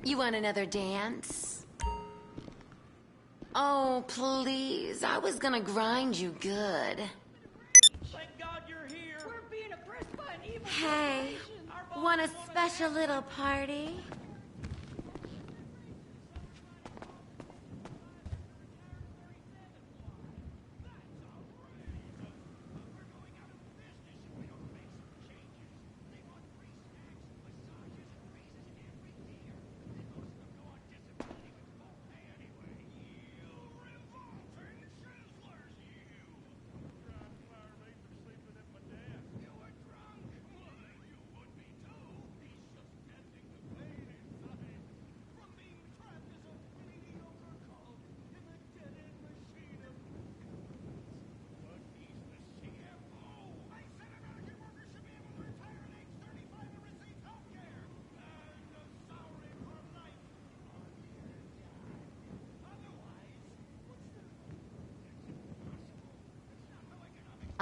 You want another dance? Oh, please. I was gonna grind you good. Thank God you're here. We're being oppressed by an evil Hey, want a special little party?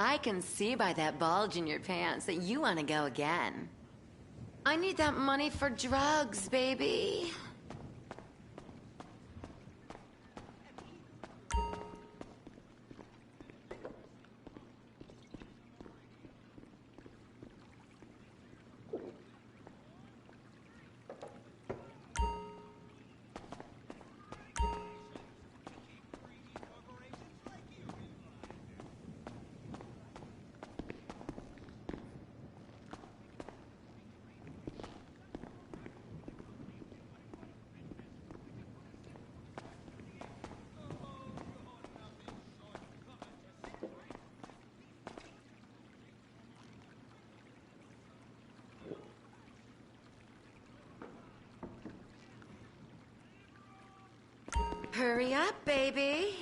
I can see by that bulge in your pants that you want to go again. I need that money for drugs, baby. Hurry up, baby.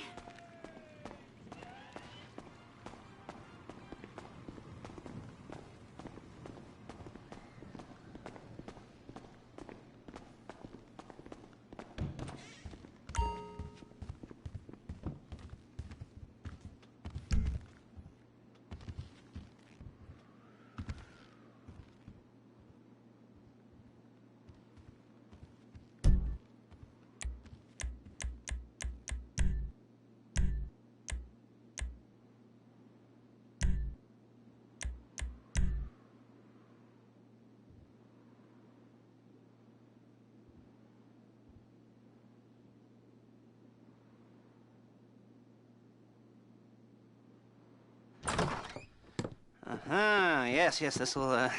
Yes, this will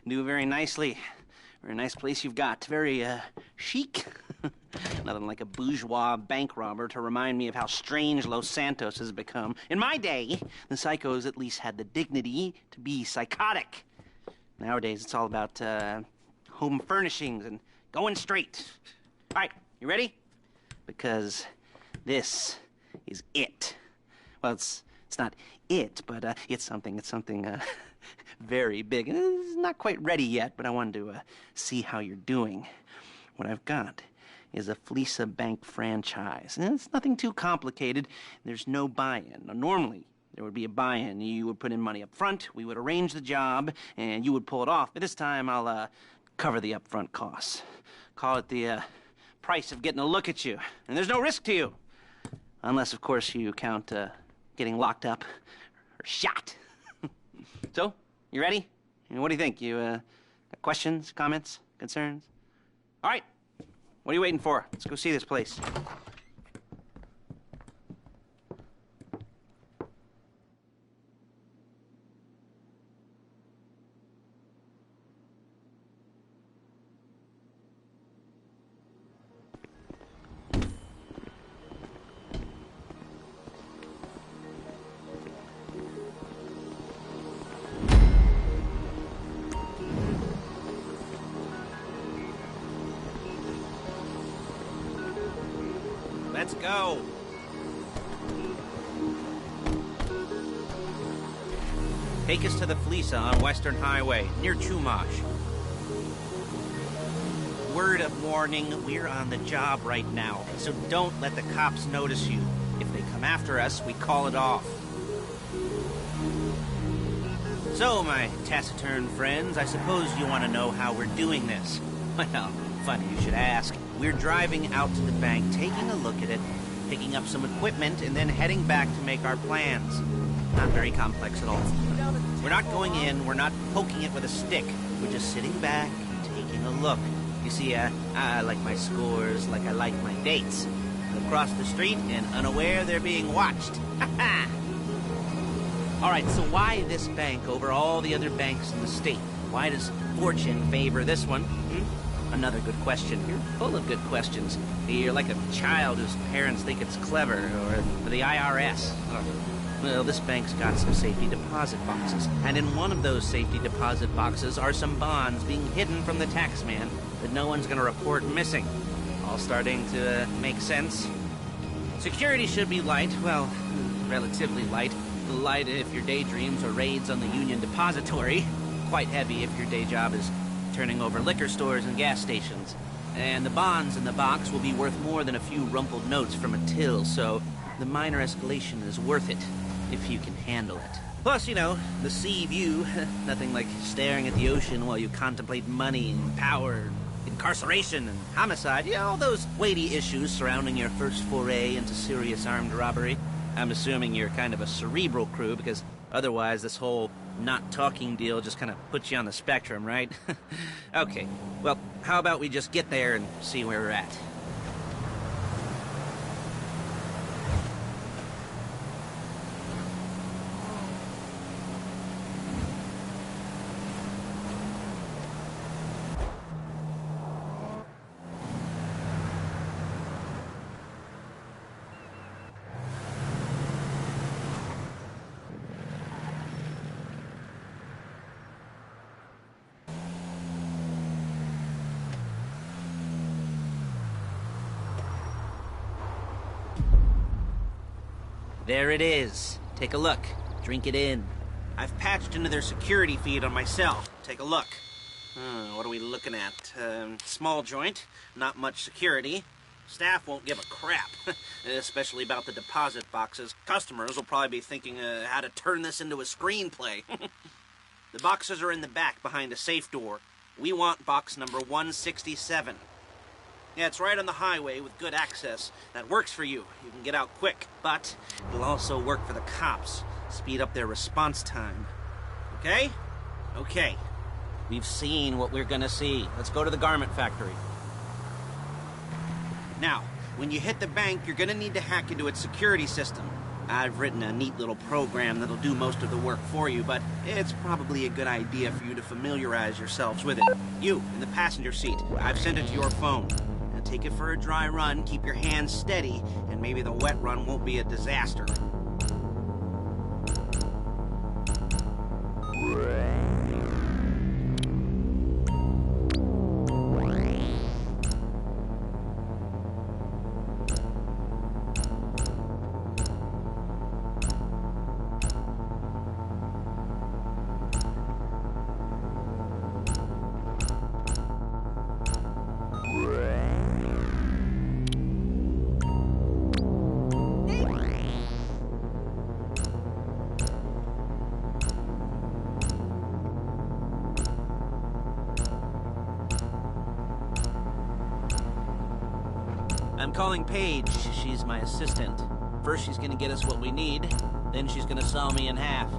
do very nicely. Very nice place you've got. Very chic. Nothing like a bourgeois bank robber to remind me of how strange Los Santos has become. In my day, the psychos at least had the dignity to be psychotic. Nowadays, it's all about home furnishings and going straight. All right, you ready? Because this is it. Well, it's not it, but it's something very big. And it's not quite ready yet, but I wanted to see how you're doing. What I've got is a Fleeca Bank franchise. And it's nothing too complicated. There's no buy-in. Now, normally, there would be a buy-in. You would put in money up front, we would arrange the job, and you would pull it off. But this time, I'll cover the upfront costs. Call it the price of getting a look at you. And there's no risk to you. Unless, of course, you count getting locked up or shot. So, you ready? What do you think? You got questions, comments, concerns? All right. What are you waiting for? Let's go see this place. Let's go. Take us to the Fleeca on Western Highway, near Chumash. Word of warning, we're on the job right now, so don't let the cops notice you. If they come after us, we call it off. So, my taciturn friends, I suppose you want to know how we're doing this. Well, funny you should ask. We're driving out to the bank, taking a look at it, picking up some equipment, and then heading back to make our plans. Not very complex at all. We're not going in, we're not poking it with a stick. We're just sitting back, taking a look. You see, I like my scores like I like my dates. Across the street and unaware they're being watched. All right, so why this bank over all the other banks in the state? Why does fortune favor this one? Another good question. You're full of good questions. You're like a child whose parents think it's clever, or the IRS. Well, this bank's got some safety deposit boxes, and in one of those safety deposit boxes are some bonds being hidden from the tax man that no one's gonna report missing. All starting to make sense. Security should be light, well, relatively light. Light if your daydreams or raids on the Union Depository. Quite heavy if your day job is turning over liquor stores and gas stations. And the bonds in the box will be worth more than a few rumpled notes from a till, so the minor escalation is worth it, if you can handle it. Plus, you know, the sea view, nothing like staring at the ocean while you contemplate money and power, incarceration and homicide, you know, all those weighty issues surrounding your first foray into serious armed robbery. I'm assuming you're kind of a cerebral crew, because otherwise this whole not talking deal just kind of puts you on the spectrum, right? Okay, well, how about we just get there and see where we're at? There it is. Take a look. Drink it in. I've patched into their security feed on my cell. Take a look. What are we looking at? Small joint, not much security. Staff won't give a crap, especially about the deposit boxes. Customers will probably be thinking how to turn this into a screenplay. The boxes are in the back behind a safe door. We want box number 167. Yeah, it's right on the highway with good access. That works for you. You can get out quick. But it'll also work for the cops. Speed up their response time. Okay? Okay. We've seen what we're gonna see. Let's go to the garment factory. Now, when you hit the bank, you're gonna need to hack into its security system. I've written a neat little program that'll do most of the work for you, but it's probably a good idea for you to familiarize yourselves with it. You, in the passenger seat, I've sent it to your phone. Take it for a dry run, keep your hands steady, and maybe the wet run won't be a disaster. I'm calling Paige. She's my assistant. First she's gonna get us what we need, then she's gonna saw me in half.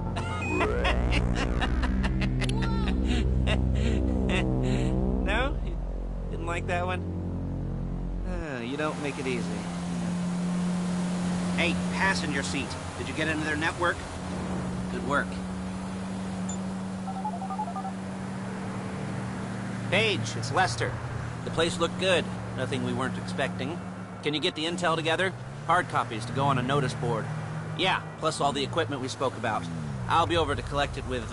No? You didn't like that one? You don't make it easy. Hey, passenger seat. Did you get into their network? Good work. Paige, it's Lester. The place looked good. Nothing we weren't expecting. Can you get the intel together? Hard copies to go on a notice board. Yeah, plus all the equipment we spoke about. I'll be over to collect it with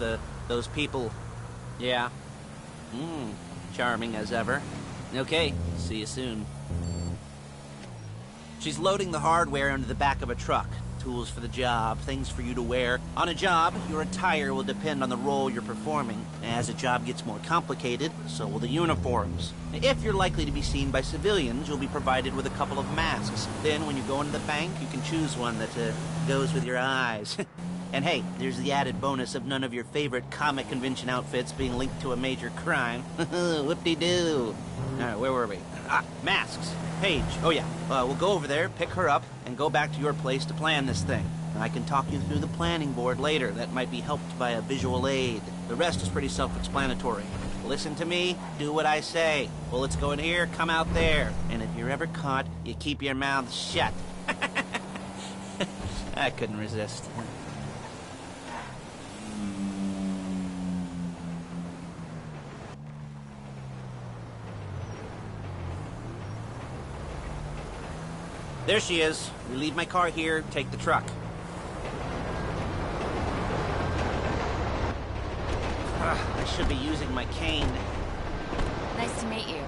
those people. Yeah. Charming as ever. Okay, see you soon. She's loading the hardware into the back of a truck. Tools for the job, things for you to wear. On a job, your attire will depend on the role you're performing. As the job gets more complicated, so will the uniforms. If you're likely to be seen by civilians, you'll be provided with a couple of masks. Then, when you go into the bank, you can choose one that goes with your eyes. And hey, there's the added bonus of none of your favorite comic convention outfits being linked to a major crime. Whoop-de-doo. All right, where were we? Masks. Paige. Oh, yeah. We'll go over there, pick her up, and go back to your place to plan this thing. I can talk you through the planning board later. That might be helped by a visual aid. The rest is pretty self-explanatory. Listen to me, do what I say. Bullets go in here, come out there. And if you're ever caught, you keep your mouth shut. I couldn't resist. There she is. We leave my car here, take the truck. I should be using my cane. Nice to meet you.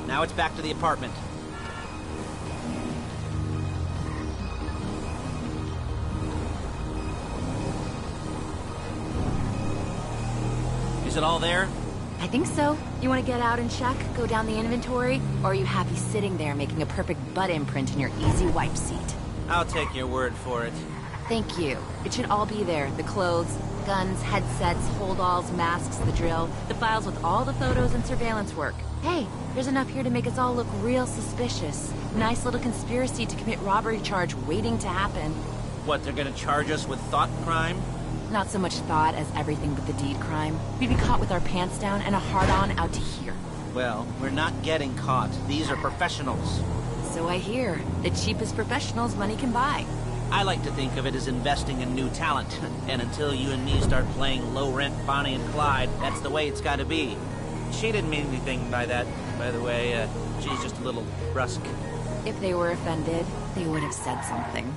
Now it's back to the apartment. Is it all there? I think so. You want to get out and check, go down the inventory, or are you happy sitting there making a perfect butt imprint in your easy wipe seat? I'll take your word for it. Thank you. It should all be there. The clothes, guns, headsets, holdalls, masks, the drill, the files with all the photos and surveillance work. Hey, there's enough here to make us all look real suspicious. Nice little conspiracy to commit robbery charge waiting to happen. What, they're gonna charge us with thought crime? Not so much thought as everything but the deed crime. We'd be caught with our pants down and a hard-on out to here. Well, we're not getting caught. These are professionals. So I hear. The cheapest professionals money can buy. I like to think of it as investing in new talent. And until you and me start playing low-rent Bonnie and Clyde, that's the way it's gotta be. She didn't mean anything by that, by the way. She's just a little brusque. If they were offended, they would have said something.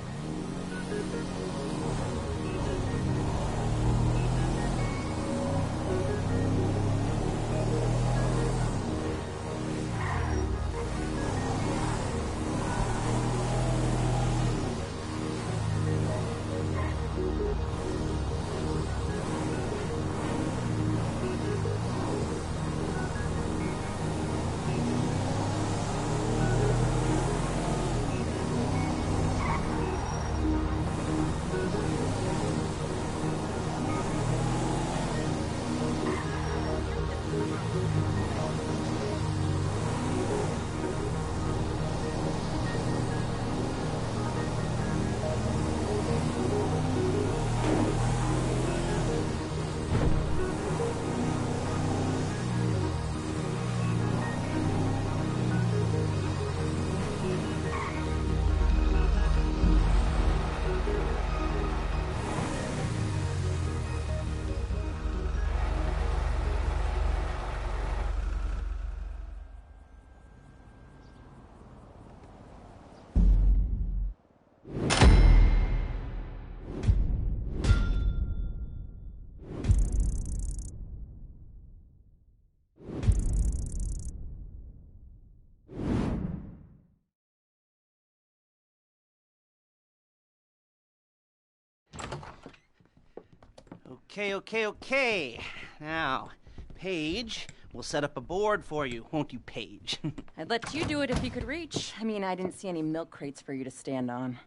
Okay. Now, Paige, we'll set up a board for you, won't you, Paige? I'd let you do it if you could reach. I mean, I didn't see any milk crates for you to stand on.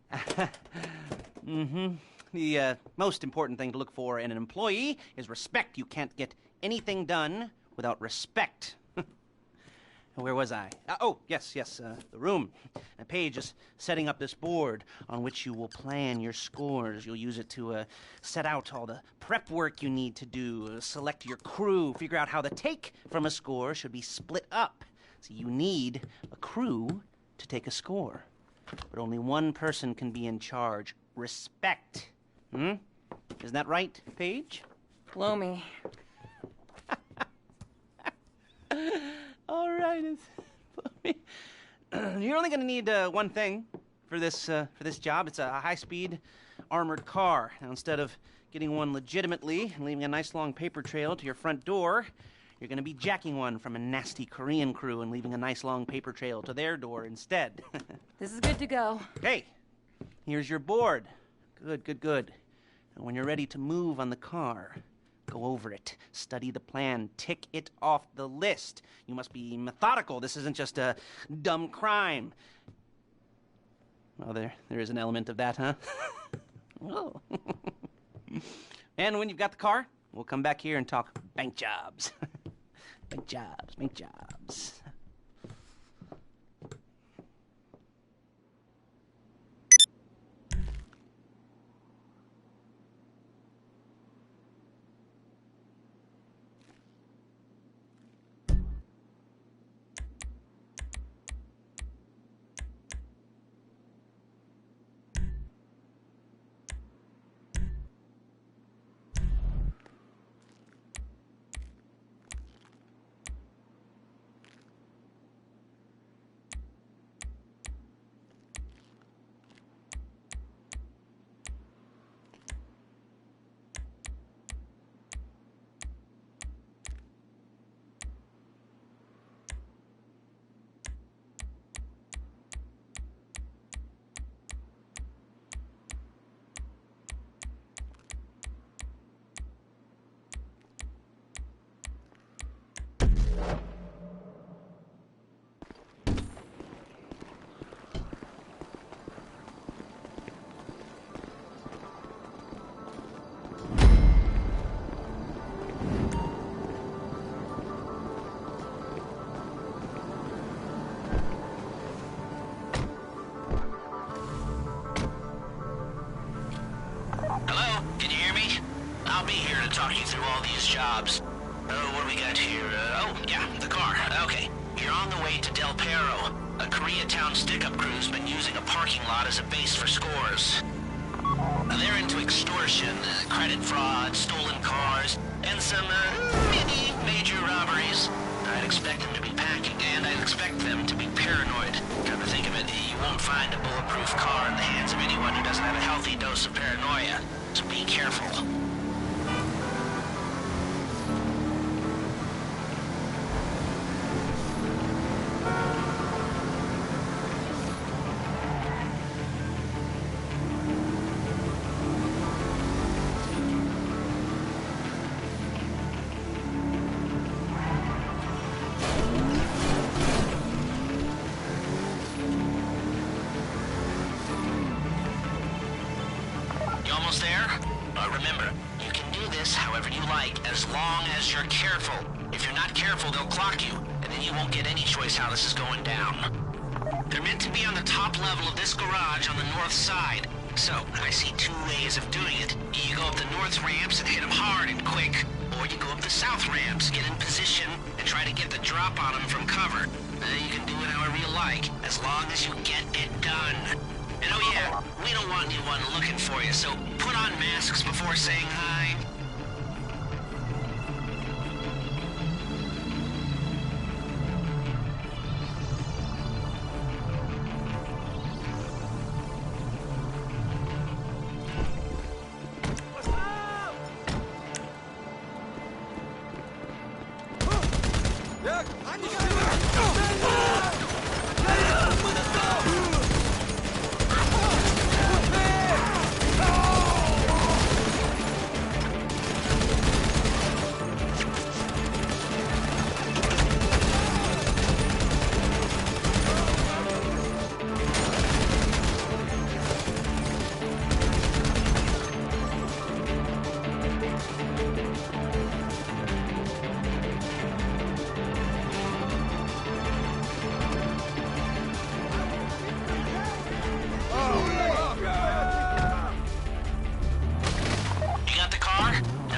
The most important thing to look for in an employee is respect. You can't get anything done without respect. Where was I? Yes, the room. Paige is setting up this board on which you will plan your scores. You'll use it to set out all the prep work you need to do, select your crew, figure out how the take from a score should be split up. So you need a crew to take a score. But only one person can be in charge. Respect. Isn't that right, Paige? Blow me. All right. You're only going to need one thing for this job. It's a high-speed armored car. Now, instead of getting one legitimately and leaving a nice long paper trail to your front door, you're going to be jacking one from a nasty Korean crew and leaving a nice long paper trail to their door instead. This is good to go. Hey, here's your board. Good, good, good. And when you're ready to move on the car, go over it, study the plan, tick it off the list. You must be methodical. This isn't just a dumb crime. Well, there is an element of that, huh? Oh. And when you've got the car, we'll come back here and talk bank jobs. Bank jobs, bank jobs. Talk you through all these jobs. Oh, what do we got here? Oh, yeah, the car. Okay. You're on the way to Del Perro. A Koreatown stick-up crew's been using a parking lot as a base for scores. They're into extortion, credit fraud, stolen cars, and some, mini major robberies. I'd expect them to be packing, and I'd expect them to be paranoid. Come to think of it, you won't find a bulletproof car in the hands of anyone who doesn't have a healthy dose of paranoia. So be careful. Almost there? Remember, you can do this however you like, as long as you're careful. If you're not careful, they'll clock you, and then you won't get any choice how this is going down. They're meant to be on the top level of this garage on the north side. So, I see two ways of doing it. You go up the north ramps and hit them hard and quick, or you go up the south ramps, get in position, and try to get the drop on them from cover. You can do it however you like, as long as you get it done. And oh yeah, we don't want anyone looking for you, so put on masks before saying hi.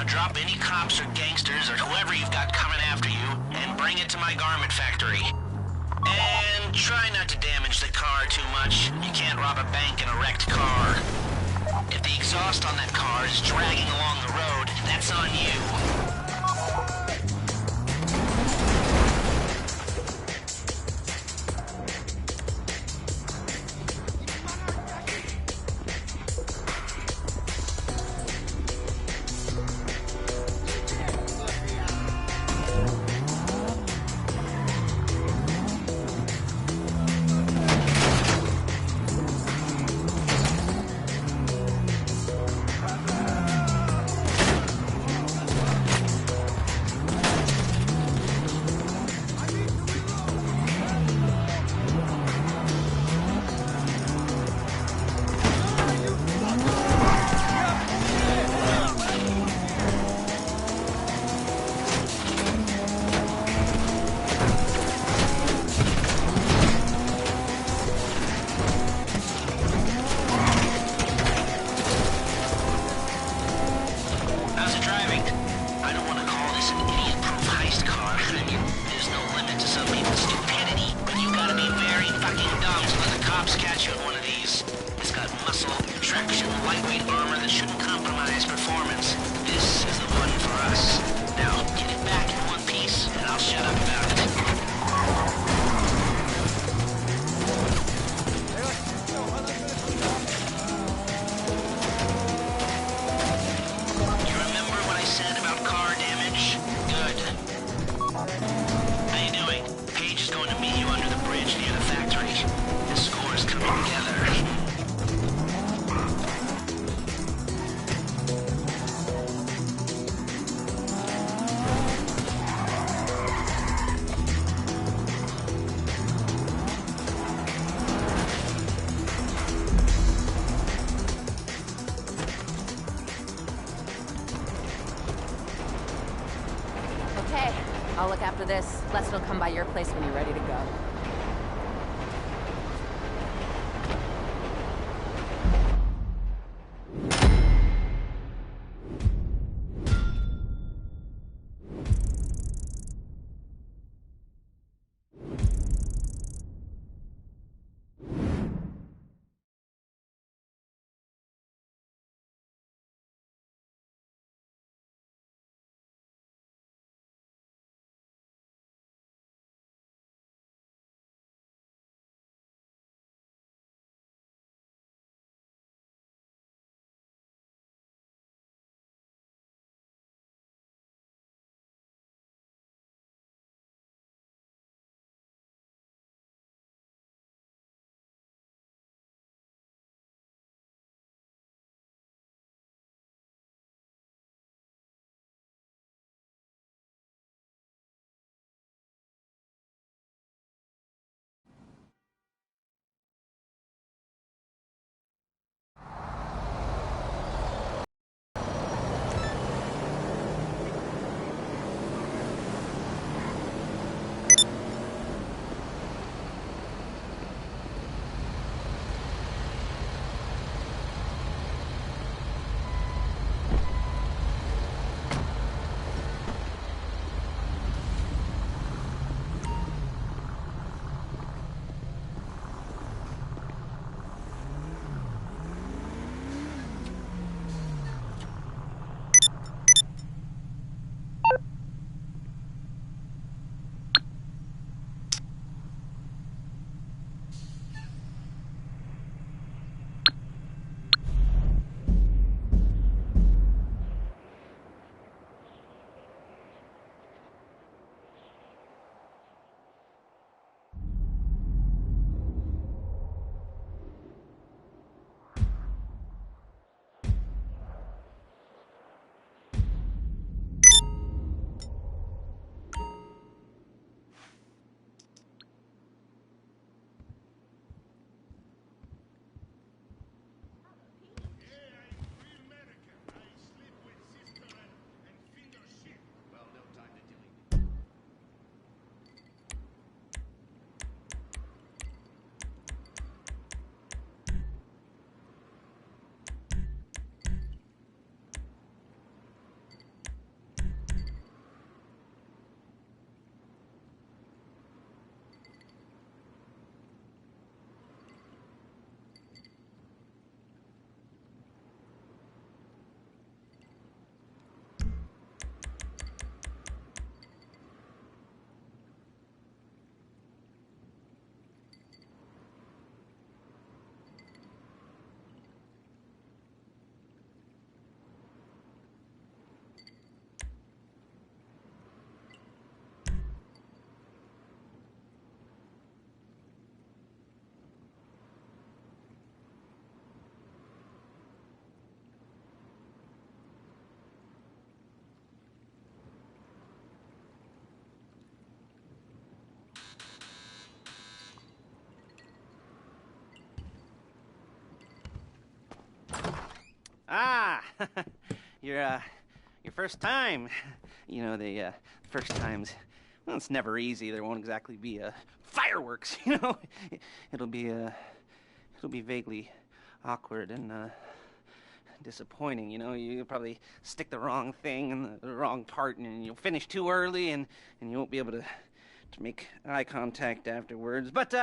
Drop any cops or gangsters or whoever you've got coming after you and bring it to my garment factory. And try not to damage the car too much. You can't rob a bank in a wrecked car. If the exhaust on that car is dragging along the road, that's on you. cops catch you in one of these, it's got muscle, traction, lightweight armor that shouldn't compromise performance. This is the one for us. Now, get it back in one piece, and I'll shut up about it. You remember what I said about car damage? Good. How you doing? Paige is going to meet you under the bridge near the factory. The score's coming together. Okay, I'll look after this. Lester will come by your place when you're ready to go. Ah, your first time. You know, the first times, well, it's never easy. There won't exactly be fireworks, you know. It'll be vaguely awkward and disappointing, you know. You'll probably stick the wrong thing in the wrong part, and you'll finish too early, and you won't be able to make eye contact afterwards. But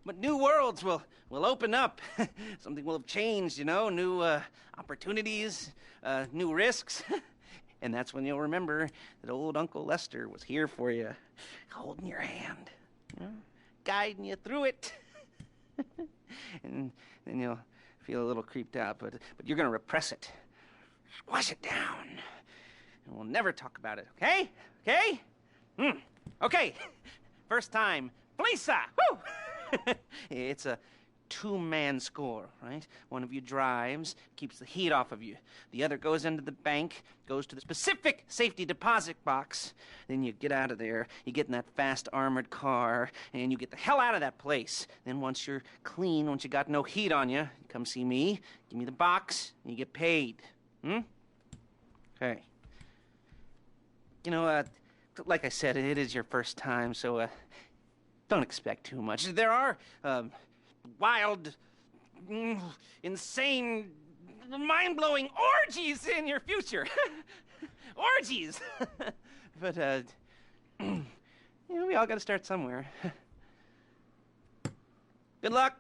But new worlds will open up. Something will have changed, you know, new opportunities, new risks. And that's when you'll remember that old Uncle Lester was here for you, holding your hand, you know, guiding you through it. And then you'll feel a little creeped out, but you're gonna repress it. Squash it down. And we'll never talk about it, okay? Okay? Okay. First time, Fleeca! Woo! It's a two-man score, right? One of you drives, keeps the heat off of you. The other goes into the bank, goes to the specific safety deposit box. Then you get out of there, you get in that fast armored car, and you get the hell out of that place. Then once you're clean, once you got no heat on you, you come see me, give me the box, and you get paid. Okay. You know, like I said, it is your first time, so don't expect too much. There are wild, insane, mind-blowing orgies in your future. Orgies! But, you know, we all gotta start somewhere. Good luck!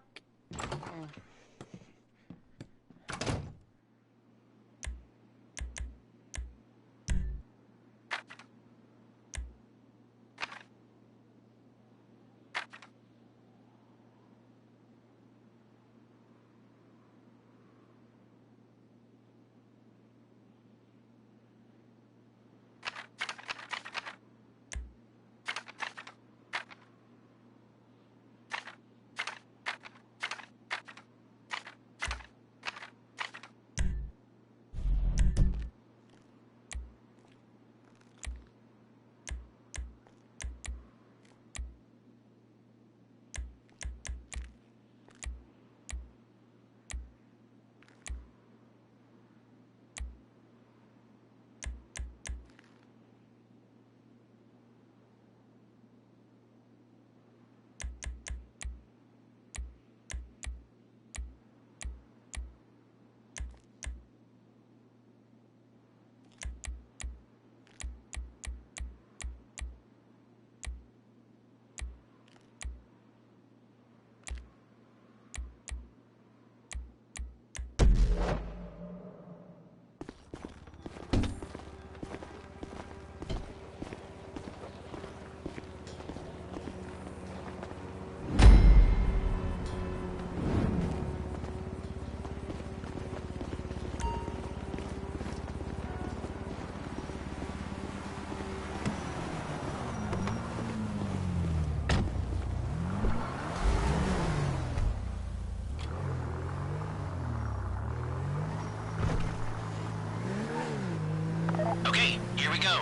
Here we go.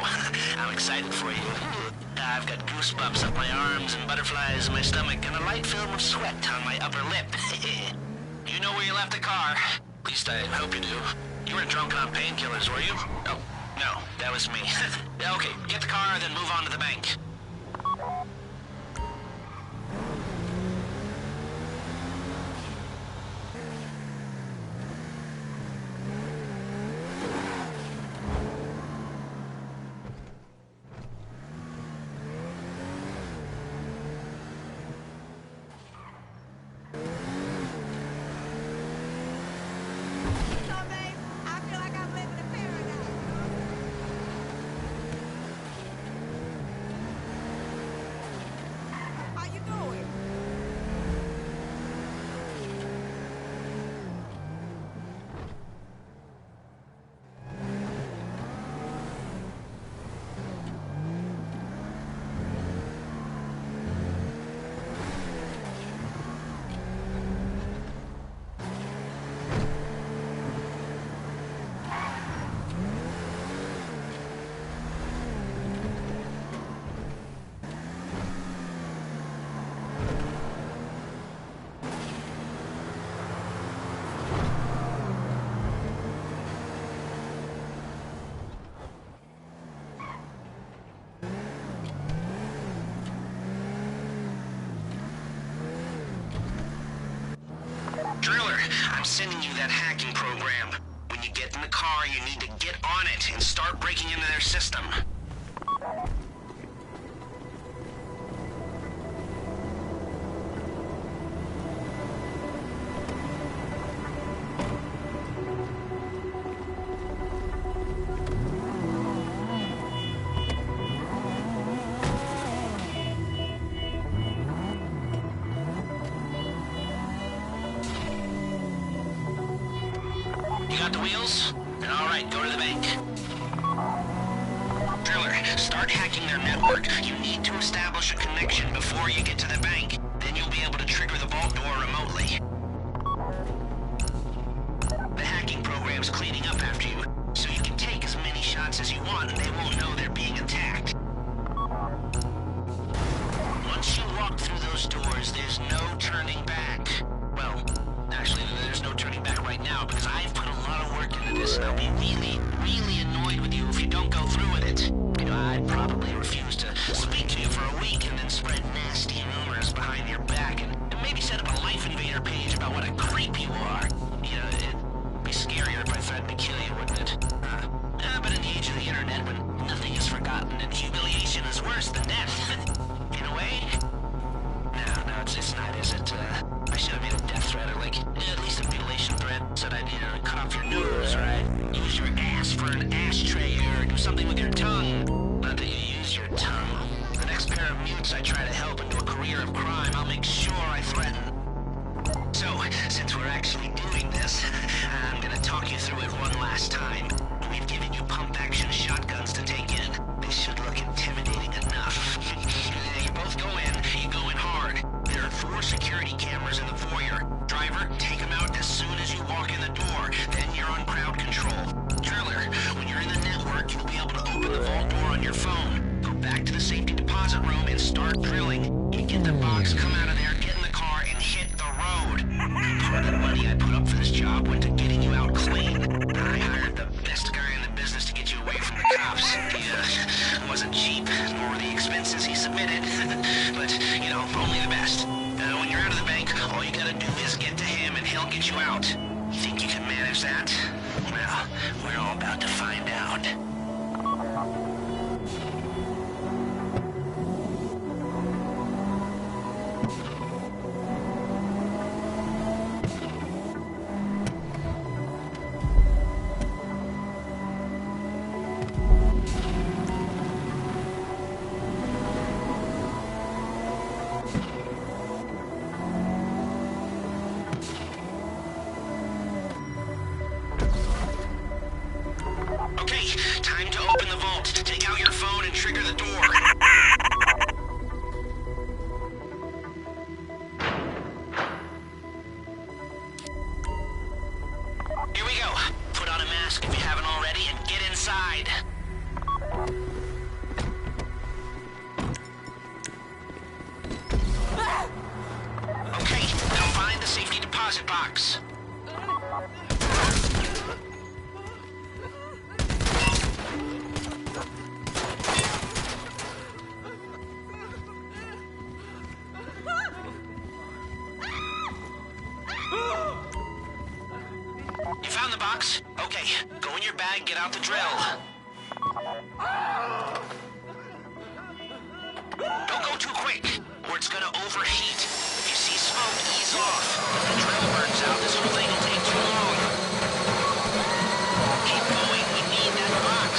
I'm excited for you. I've got goosebumps up my arms and butterflies in my stomach and a light film of sweat on my upper lip. You know where you left the car? At least I hope you do. You weren't drunk on painkillers, were you? Oh, no, that was me. Okay, get the car, then move on to the bank. I'm sending you that hacking program. When you get in the car, you need to get on it and start breaking into their system. wheels? Then all right, go to the bank. Driller, start hacking their network. You need to establish a connection before you get to the bank. Then you'll be able to trigger the vault door remotely. The hacking program's cleaning up after you, so you can take as many shots as you want and they won't know they're being attacked. Once you walk through those doors, there's no turning back. Well, actually, there's no turning back right now because I've put a lot of work into this and I'll be really, really annoyed with you if you don't go through with it. You know, I'd probably refuse to speak to you for a week and then spread nasty rumors behind your back and maybe set up a Life Invader page about what a creep you are. You know, it'd be scarier if I threatened to kill you, wouldn't it? But in the age of the internet, when nothing is forgotten and humiliation is worse than death, in a way. No, it's not, is it? I should have made a death threat or like at least a mutilation threat. Said I'd, cut off your nose or I'd use your ass for an ashtray or do something with your tongue. Not that you use your tongue. The next pair of mutes I try to help into a career of crime, I'll make sure I threaten. So, since we're actually doing this, I'm gonna talk you through it one last time. We've given you pump-action shotguns to take in. This should look intimidating enough. You both go in, you go in hard. There are 4 security cameras in the foyer. Driver, take them out as soon as you walk in the door. Then you're on crowd control. Driller, when you're in the network, you'll be able to open the vault door on your phone. Go back to the safety deposit room and start drilling. You get the box, come out of there, get in the car, and hit the road. Part of the money I put up for this job went to getting you out clean. I hired the best guy in the business to get you away from the cops. He wasn't cheap, nor were the expenses he submitted. But, only the best. When you're out of the bank, all you gotta do is get to him and he'll get you out. You think you can manage that? Well, we're all about to find out. Time to open the vault. Take out your phone and trigger the door. Here we go. Put on a mask if you haven't already and get inside. Okay, now find the safety deposit box. You found the box? Okay, go in your bag, get out the drill. Don't go too quick, or it's gonna overheat. If you see smoke, ease off. If the drill burns out, this whole thing will take too long. Keep going, we need that box.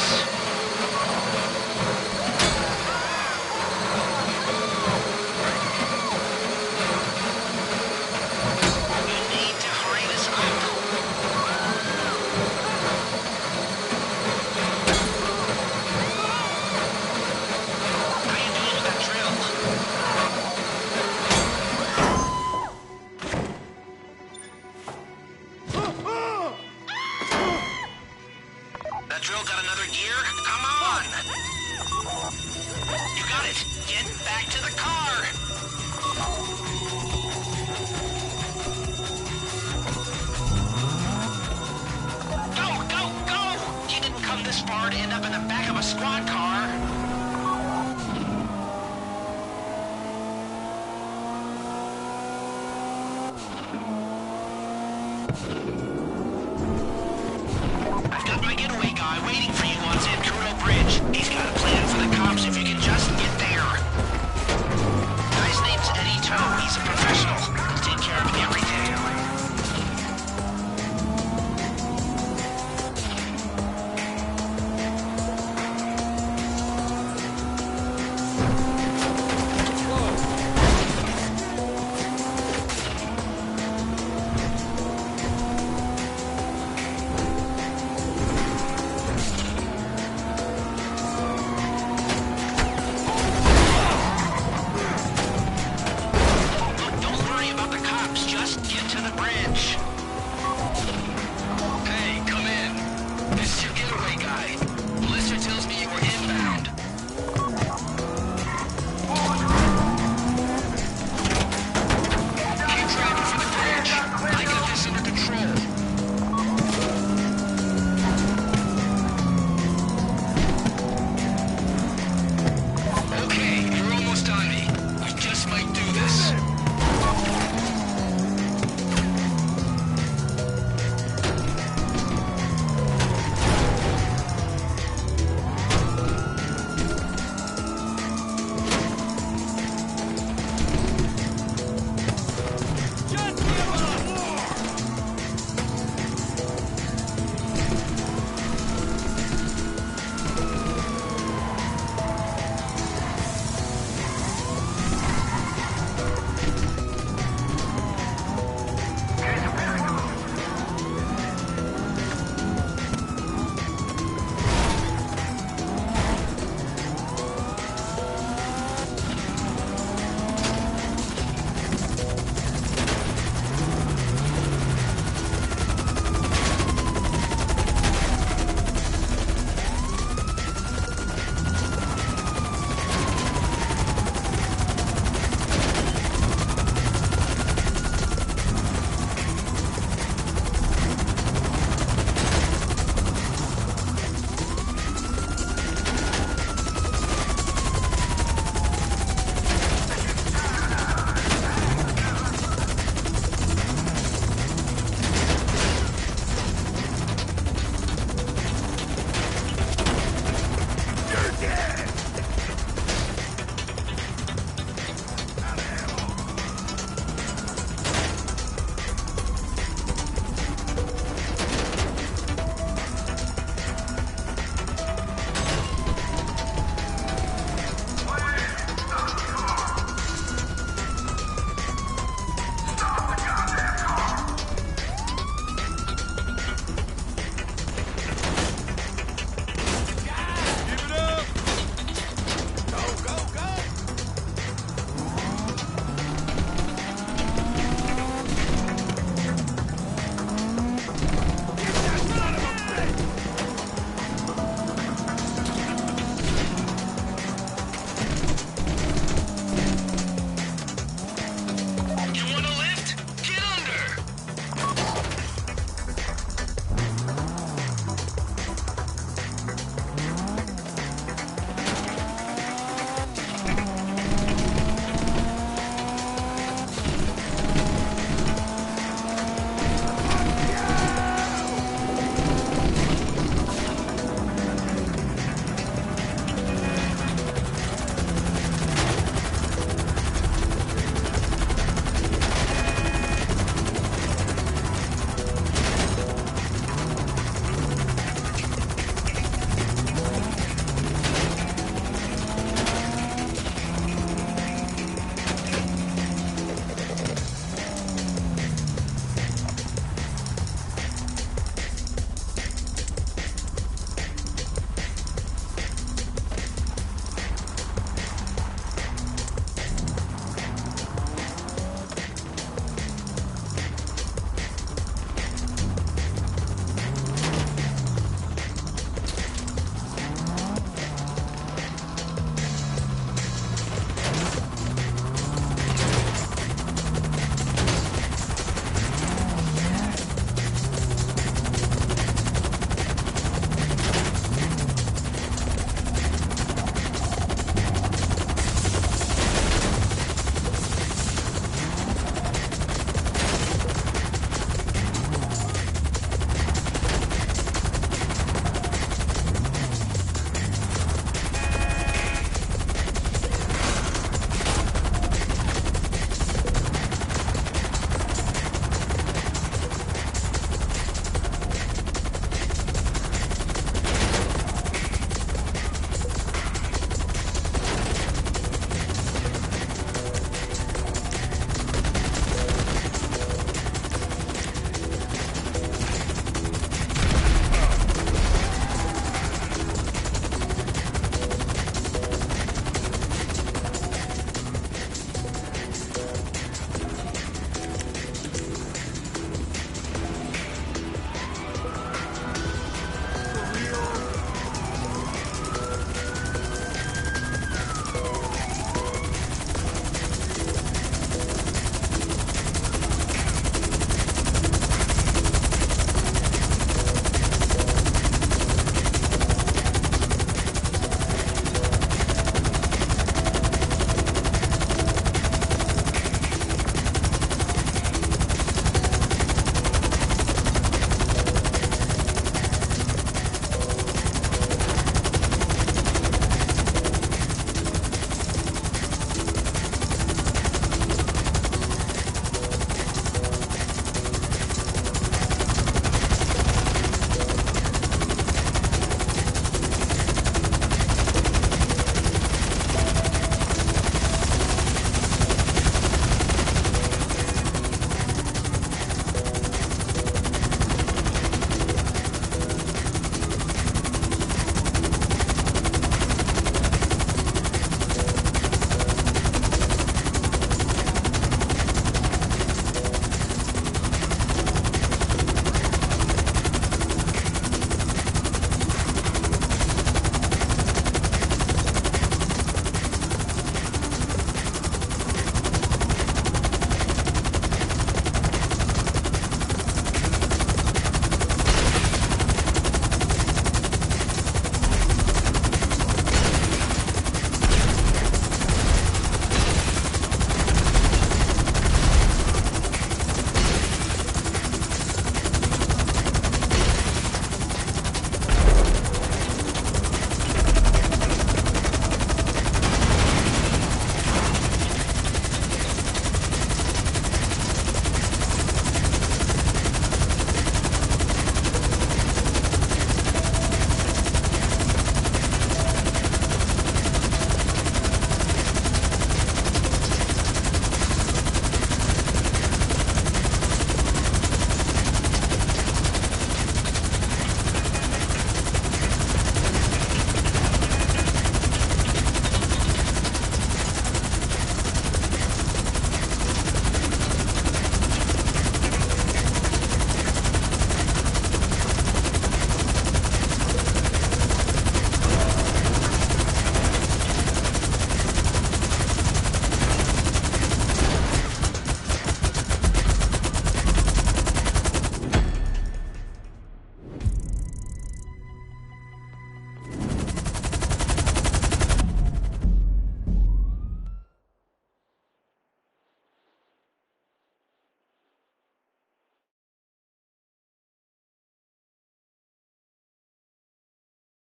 You need to hurry this up. That drill got another gear? Come on! You got it! Get back to the car! Go! You didn't come this far to end up in the back of a squad car!